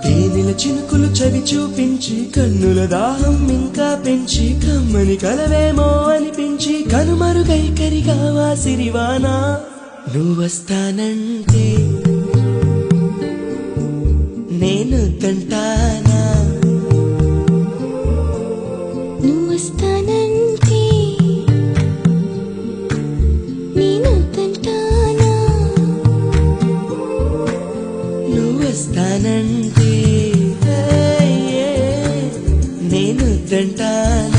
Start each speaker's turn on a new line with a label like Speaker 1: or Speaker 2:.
Speaker 1: తేనెల చినుకులు చవి చూపించి కన్నుల దాహం ఇంకా పెంచి కమ్మని కలవేమో అనిపించి కనుమరుగై కరిగావా సిరివానా నువ్వొస్తానంటే నేను తంటానా
Speaker 2: నువ్వొస్తానంటే నేను తంటానా
Speaker 1: నువ్వొస్తానంటే నేను తంటానా